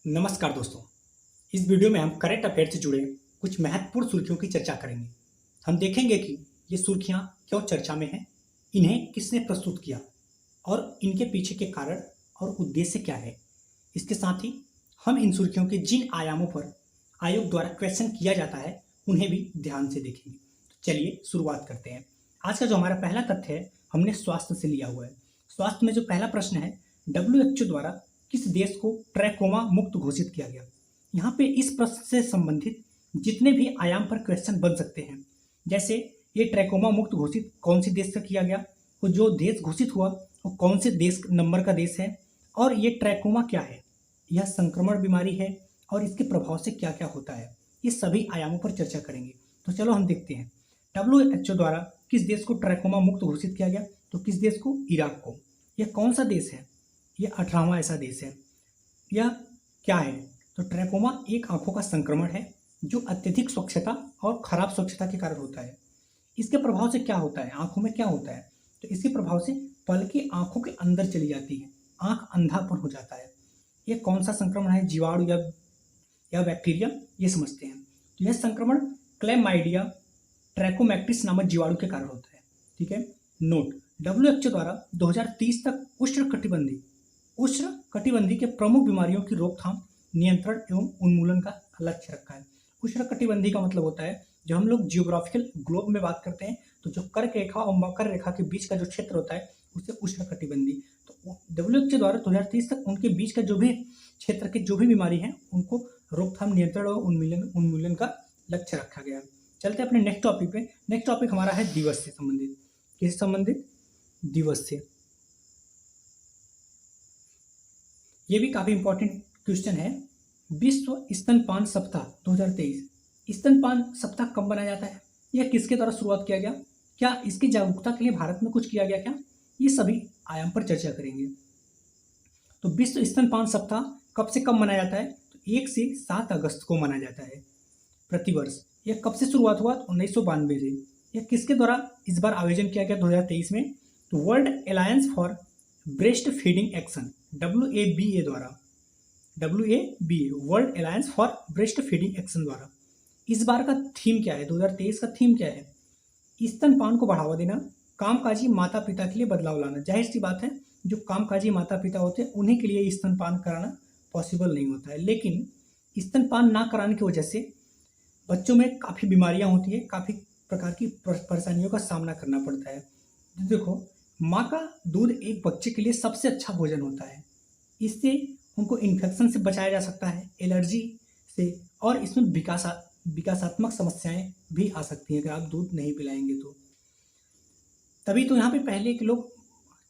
नमस्कार दोस्तों। इस वीडियो में हम करंट अफेयर से जुड़े कुछ महत्वपूर्ण सुर्खियों की चर्चा करेंगे। हम देखेंगे कि ये सुर्खियां क्यों चर्चा में हैं, इन्हें किसने प्रस्तुत किया और इनके पीछे के कारण और उद्देश्य क्या है। इसके साथ ही हम इन सुर्खियों के जिन आयामों पर आयोग द्वारा क्वेश्चन किया जाता है उन्हें भी ध्यान से देखेंगे। तो चलिए शुरुआत करते हैं। आज का जो हमारा पहला तथ्य है हमने स्वास्थ्य से लिया हुआ है। स्वास्थ्य में जो पहला प्रश्न है, WHO द्वारा किस देश को ट्रैकोमा मुक्त घोषित किया गया। यहाँ पे इस प्रश्न से संबंधित जितने भी आयाम पर क्वेश्चन बन सकते हैं, जैसे ये ट्रैकोमा मुक्त घोषित कौन से देश से किया गया, वो जो देश घोषित हुआ वो कौन से देश नंबर का देश है, और ये ट्रैकोमा क्या है, यह संक्रमण बीमारी है और इसके प्रभाव से क्या क्या होता है, ये सभी आयामों पर चर्चा करेंगे। तो चलो हम देखते हैं WHO द्वारा किस देश को ट्रैकोमा मुक्त घोषित किया गया। तो किस देश को? इराक को। यह कौन सा देश है? यह 18वां ऐसा देश है। यह क्या है? तो ट्रैकोमा एक आंखों का संक्रमण है जो अत्यधिक स्वच्छता और खराब स्वच्छता के कारण होता है। इसके प्रभाव से क्या होता है? आंखों में क्या होता है? तो इसके प्रभाव से पलकें आंखों के अंदर चली जाती हैं, आंख अंधापन हो जाता है। यह कौन सा संक्रमण है? जीवाणु या बैक्टीरिया, ये समझते हैं। तो यह संक्रमण क्लैमाइडिया ट्रैकोमैक्टिस नामक जीवाणु के कारण होता है। ठीक है। नोट, WHO द्वारा 2030 तक उष्णकटिबंधीय के प्रमुख बीमारियों की रोकथाम, नियंत्रण एवं उन्मूलन का लक्ष्य रखा है। उष्णकटिबंधीय का मतलब होता है, जब हम लोग जियोग्राफिकल ग्लोब में बात करते हैं तो जो कर्क रेखा और मकर रेखा के बीच का जो क्षेत्र होता है उसे उष्णकटिबंधीय। तो WHO द्वारा 2030 तक उनके बीच का जो भी क्षेत्र के जो भी बीमारी है उनको रोकथाम, नियंत्रण और उन्मूलन का लक्ष्य रखा गया है। चलते हैं अपने नेक्स्ट टॉपिक पे। नेक्स्ट टॉपिक हमारा है दिवस से संबंधित। किससे संबंधित? दिवस से। ये भी काफी इंपॉर्टेंट क्वेश्चन है। विश्व स्तनपान सप्ताह 2023, स्तनपान सप्ताह कब मनाया जाता है? यह किसके द्वारा शुरुआत किया गया? क्या इसकी जागरूकता के लिए भारत में कुछ किया गया क्या? ये सभी आयाम पर चर्चा करेंगे। तो विश्व स्तनपान सप्ताह कब से कब मनाया जाता है? तो 1 से 7 अगस्त को मनाया जाता है प्रतिवर्ष। यह कब से शुरुआत हुआ? 1992 से। यह किसके द्वारा इस बार आयोजन किया गया 2023 में? तो world alliance for breast feeding action, WABA द्वारा, world alliance for breast feeding action द्वारा। इस बार का थीम क्या है? 2023 का थीम क्या है? स्तनपान को बढ़ावा देना, कामकाजी माता पिता के लिए बदलाव लाना। जाहिर सी बात है, जो कामकाजी माता पिता होते हैं उन्हीं के लिए स्तनपान कराना पॉसिबल नहीं होता है, लेकिन स्तनपान ना कराने की वजह से बच्चों में काफ़ी बीमारियां होती है, काफ़ी प्रकार की परेशानियों का सामना करना पड़ता है। देखो, माँ का दूध एक बच्चे के लिए सबसे अच्छा भोजन होता है। इससे उनको इन्फेक्शन से बचाया जा सकता है, एलर्जी से, और इसमें विकासात्मक समस्याएं भी आ सकती हैं अगर आप दूध नहीं पिलाएंगे तो। तभी तो यहाँ पे पहले के लोग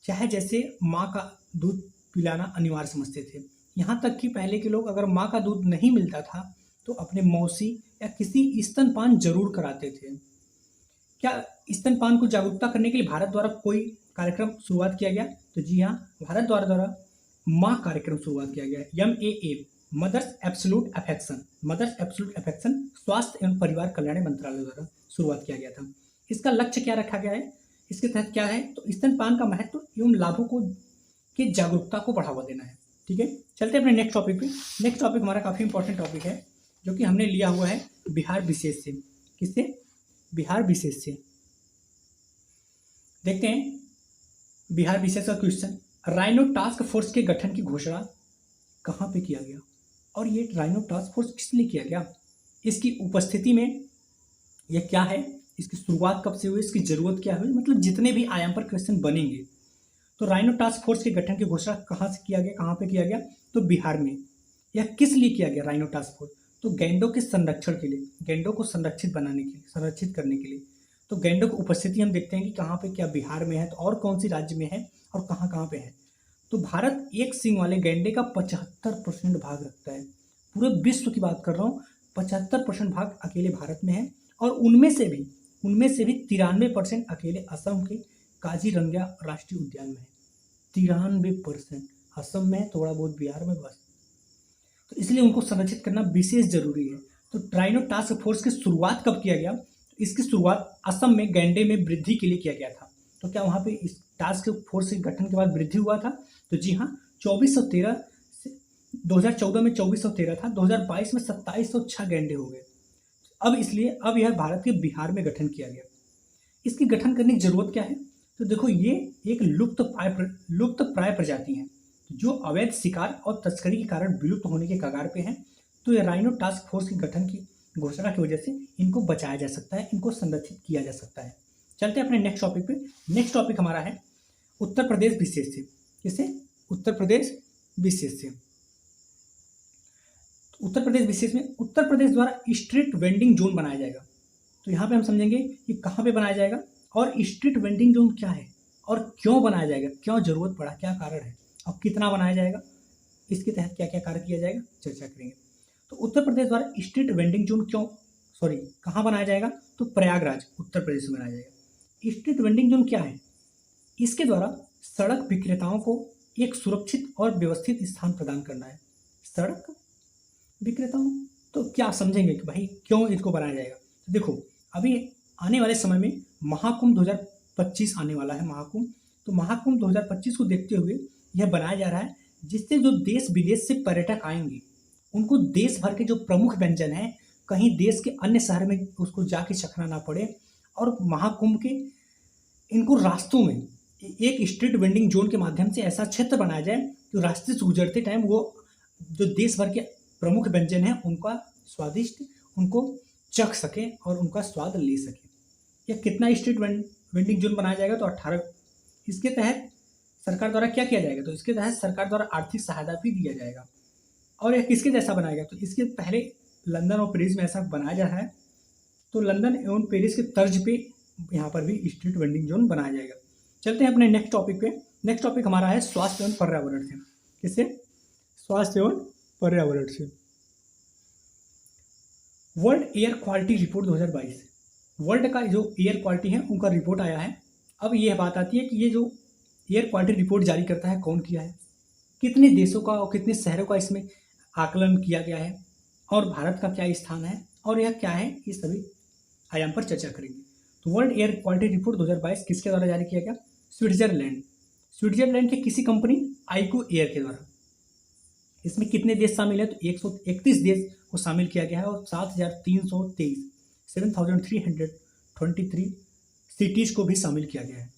चाहे जैसे माँ का दूध पिलाना अनिवार्य समझते थे। यहाँ तक कि पहले के लोग अगर माँ का दूध नहीं मिलता था तो अपने मौसी या किसी स्तनपान जरूर कराते थे। क्या स्तनपान को जागरूकता करने के लिए भारत द्वारा कोई कार्यक्रम शुरुआत किया गया? तो जी हाँ, भारत द्वारा माँ कार्यक्रम शुरुआत किया गया है। MAA, मदर्स एब्सोल्यूट अफेक्शन, स्वास्थ्य एवं परिवार कल्याण मंत्रालय द्वारा शुरुआत किया गया था। इसका लक्ष्य क्या रखा गया है? इसके तहत क्या है? तो स्तनपान का महत्व एवं लाभों को की जागरूकता को बढ़ावा देना है। ठीक है। चलते हैं अपने नेक्स्ट टॉपिक पे। नेक्स्ट टॉपिक हमारा काफी इंपॉर्टेंट टॉपिक है जो कि हमने लिया हुआ है बिहार विशेष से। किससे? बिहार विशेष से। देखते हैं बिहार विशेष का क्वेश्चन। राइनो टास्क फोर्स के गठन की घोषणा कहाँ पे किया गया, और ये राइनो टास्क फोर्स किस लिए किया गया, इसकी उपस्थिति में यह क्या है, इसकी शुरुआत कब से हुई, इसकी जरूरत क्या हुई, मतलब जितने भी आयाम पर क्वेश्चन बनेंगे। तो राइनो टास्क फोर्स के गठन की घोषणा कहाँ से किया गया, कहाँ पे किया गया? तो बिहार में। यह किस लिए किया गया राइनो टास्क फोर्स? तो गैंडों के संरक्षण के लिए, गैंडों को संरक्षित करने के लिए। तो गैंडों की उपस्थिति हम देखते हैं कि कहाँ पे, क्या बिहार में है, तो और कौन सी राज्य में है और कहाँ कहाँ पे है। तो भारत एक सींग वाले गैंडे का 75% भाग रखता है। पूरे विश्व की बात कर रहा हूँ, 75% भाग अकेले भारत में है, और उनमें से भी 93% अकेले असम के काजीरंगा राष्ट्रीय उद्यान में है। 93% असम में, थोड़ा बहुत बिहार में, बस। तो इसलिए उनको संरक्षित करना विशेष जरूरी है। तो राइनो टास्क फोर्स की शुरुआत कब किया गया? इसकी शुरुआत असम में गैंडे में वृद्धि के लिए किया गया था। तो क्या वहाँ पे इस टास्क फोर्स के गठन के बाद वृद्धि हुआ था? तो जी हाँ, 2413 2014 में 2413 था, 2022 में 2706 गैंडे हो गए। अब इसलिए अब यह भारत के बिहार में गठन किया गया। इसकी गठन करने की जरूरत क्या है? तो देखो, ये एक लुप्त प्राय प्रजाति है जो अवैध शिकार और तस्करी के कारण विलुप्त होने के कगार पे है। तो ये राइनो टास्क फोर्स की गठन की घोषणा की वजह से इनको बचाया जा सकता है, इनको संरक्षित किया जा सकता है। चलते हैं अपने नेक्स्ट टॉपिक पे। नेक्स्ट टॉपिक हमारा है उत्तर प्रदेश विशेष से। किसे? उत्तर प्रदेश विशेष से। उत्तर प्रदेश विशेष में उत्तर प्रदेश द्वारा स्ट्रीट वेंडिंग जोन बनाया जाएगा। तो यहाँ पे हम समझेंगे कि कहाँ पे बनाया जाएगा और स्ट्रीट वेंडिंग जोन क्या है और क्यों बनाया जाएगा, क्यों जरूरत पड़ा, क्या कारण है और कितना बनाया जाएगा, इसके तहत क्या क्या कार्य किया जाएगा, चर्चा करेंगे। तो उत्तर प्रदेश द्वारा स्ट्रीट वेंडिंग जोन कहाँ बनाया जाएगा? तो प्रयागराज उत्तर प्रदेश में बनाया जाएगा। स्ट्रीट वेंडिंग जोन क्या है? इसके द्वारा सड़क विक्रेताओं को एक सुरक्षित और व्यवस्थित स्थान प्रदान करना है। सड़क विक्रेताओं, तो क्या समझेंगे कि भाई क्यों इसको बनाया जाएगा। तो देखो, अभी आने वाले समय में महाकुंभ 2025 आने वाला है। तो महाकुंभ 2025 को देखते हुए यह बनाया जा रहा है, जिससे जो देश विदेश से पर्यटक आएंगे उनको देश भर के जो प्रमुख व्यंजन हैं कहीं देश के अन्य शहर में उसको जाके चखना ना पड़े। और महाकुंभ के इनको रास्तों में एक स्ट्रीट वेंडिंग जोन के माध्यम से ऐसा क्षेत्र बनाया जाए कि रास्ते से गुजरते टाइम वो जो देश भर के प्रमुख व्यंजन हैं उनका स्वादिष्ट उनको चख सके और उनका स्वाद ले सके। यह कितना स्ट्रीट वेंडिंग जोन बनाया जाएगा? तो 18। इसके तहत सरकार द्वारा क्या किया जाएगा? तो इसके तहत सरकार द्वारा आर्थिक सहायता भी दिया जाएगा। और यह किसके जैसा बनाएगा? तो इसके पहले लंदन और पेरिस में ऐसा बनाया जा रहा है। तो लंदन एवं पेरिस के तर्ज पे यहाँ पर भी स्ट्रीट वेंडिंग जोन बनाया जाएगा। चलते हैं अपने नेक्स्ट टॉपिक पे। नेक्स्ट टॉपिक हमारा है स्वास्थ्य एवं पर्यावरण से। किससे? स्वास्थ्य एवं पर्यावरण से। World air quality report 2022, world का जो एयर क्वालिटी है उनका रिपोर्ट आया है। अब यह बात आती है कि ये जो एयर क्वालिटी रिपोर्ट जारी करता है कौन किया है, कितने देशों का और कितने शहरों का इसमें आकलन किया गया है और भारत का क्या स्थान है और यह क्या है, ये सभी आयाम पर चर्चा करेंगे। तो वर्ल्ड एयर क्वालिटी रिपोर्ट 2022 किसके द्वारा जारी किया गया? स्विट्जरलैंड के किसी कंपनी आइको एयर के द्वारा। इसमें कितने देश शामिल है? तो 131 देश को शामिल किया गया है और 7,323 सिटीज को भी शामिल किया गया है।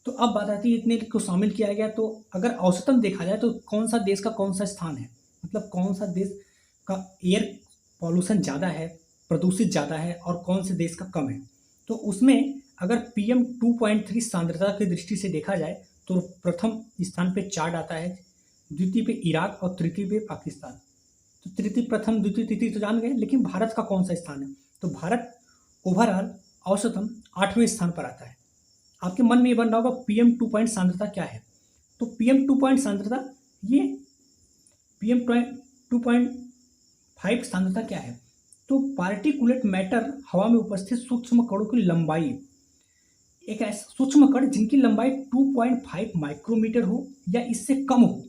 तो अब बात आती है इतने को शामिल किया गया, तो अगर औसतन देखा जाए तो कौन सा देश का कौन सा स्थान है, मतलब कौन सा देश का एयर पॉल्यूशन ज़्यादा है, प्रदूषित ज़्यादा है और कौन से देश का कम है। तो उसमें अगर PM 2.3 सांद्रता की दृष्टि से देखा जाए तो प्रथम स्थान पे चाड आता है, द्वितीय पे इराक और तृतीय पे पाकिस्तान। तो तृतीय, प्रथम, द्वितीय, तृतीय तो जान गए, लेकिन भारत का कौन सा स्थान है? तो भारत ओवरऑल औसतन 8वें स्थान पर आता है। आपके मन में ये बन रहा होगा PM 2 सांद्रता क्या है? तो PM 2 सांद्रता, ये PM 2.5 सांद्रता क्या है? तो पार्टिकुलेट मैटर, हवा में उपस्थित सूक्ष्म कणों की लंबाई, एक ऐसा सूक्ष्म कण जिनकी लंबाई 2.5 माइक्रोमीटर हो या इससे कम हो,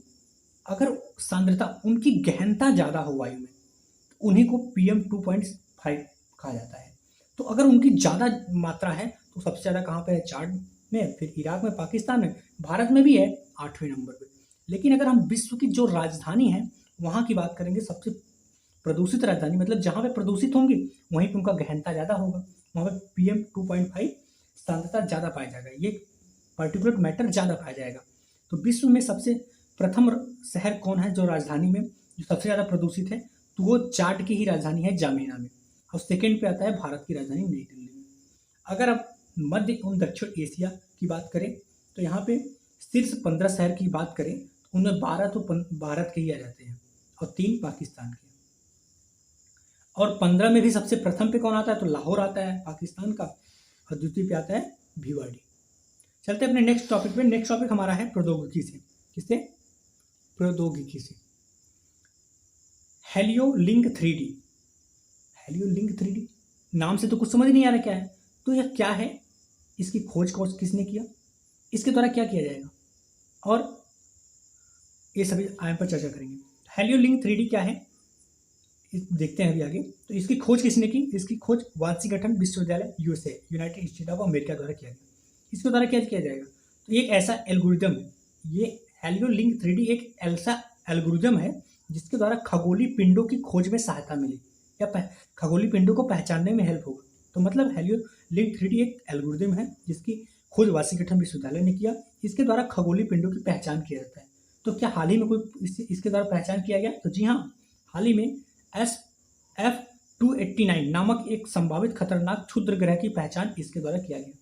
अगर सांद्रता उनकी गहनता ज़्यादा हो वायु में, तो उन्हीं को PM 2.5 कहा जाता है। तो अगर उनकी ज़्यादा मात्रा है तो सबसे ज़्यादा कहाँ पे है? चाड में, फिर इराक में, पाकिस्तान में, भारत में भी है 8वें नंबर पे। लेकिन अगर हम विश्व की जो राजधानी है वहाँ की बात करेंगे, सबसे प्रदूषित राजधानी, मतलब जहाँ पे प्रदूषित होंगी वहीं पे उनका गहनता ज़्यादा होगा, वहाँ पे PM 2.5 सांद्रता ज़्यादा पाया जाएगा, ये पार्टिकुलेट मैटर ज़्यादा पाया जाएगा। तो विश्व में सबसे प्रथम शहर कौन है जो राजधानी में जो सबसे ज़्यादा प्रदूषित है? तो वो चाड की ही राजधानी है, जामिना में। और सेकेंड पे आता है भारत की राजधानी नई दिल्ली में। अगर आप मध्य एवं दक्षिण एशिया की बात करें तो यहाँ पे शीर्ष 15 शहर की बात करें तो उनमें 12 तो भारत के ही आ जाते हैं और 3 पाकिस्तान के। और 15 में भी सबसे प्रथम पे कौन आता है? तो लाहौर आता है पाकिस्तान का, और द्वितीय पे आता है भिवाड़ी। चलते अपने नेक्स्ट टॉपिक पे। नेक्स्ट टॉपिक हमारा है प्रौद्योगिकी से। किससे? प्रौद्योगिकी से। हेलियोलिंक 3D। हेलियोलिंक 3D नाम से तो कुछ समझ नहीं आ रहा क्या है। तो यह क्या है, इसकी खोज किसने किया, इसके द्वारा क्या किया जाएगा, और ये सभी आयाम पर चर्चा करेंगे। हेलियोलिंक 3D क्या है देखते हैं अभी आगे। तो इसकी खोज किसने की? इसकी खोज वाशिंगटन विश्वविद्यालय USA, United state of America द्वारा किया गया। इसके द्वारा क्या किया जाएगा? तो एक ऐसा एल्गोरिदम है, ये हेलियोलिंक 3D एक ऐसा एल्गोरिदम है जिसके द्वारा खगोलीय पिंडों की खोज में सहायता मिली या खगोलीय पिंडों को पहचानने में हेल्प होगा। तो मतलब हेलियोलिंक 3D एक एल्गोरिदम है जिसकी खोज वाशिंगटन विश्वविद्यालय ने किया। इसके द्वारा खगोलीय पिंडों की पहचान किया जाता है। तो क्या हाल ही में कोई इसके द्वारा पहचान किया गया? तो जी हाँ, हाल ही में SF289 नामक एक संभावित खतरनाक क्षुद्र ग्रह की पहचान इसके द्वारा किया गया।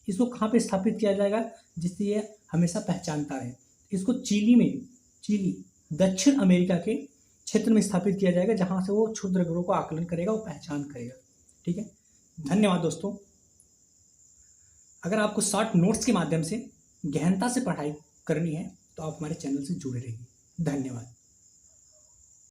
इसको कहाँ पे स्थापित किया जाएगा जिससे ये हमेशा पहचानता रहे? इसको चिली दक्षिण अमेरिका के क्षेत्र में स्थापित किया जाएगा, जहां से वो क्षुद्र ग्रहों को आकलन करेगा, वो पहचान करेगा। ठीक है, धन्यवाद दोस्तों। अगर आपको शॉर्ट नोट्स के माध्यम से गहनता से पढ़ाई करनी है तो आप हमारे चैनल से जुड़े रहिए। धन्यवाद।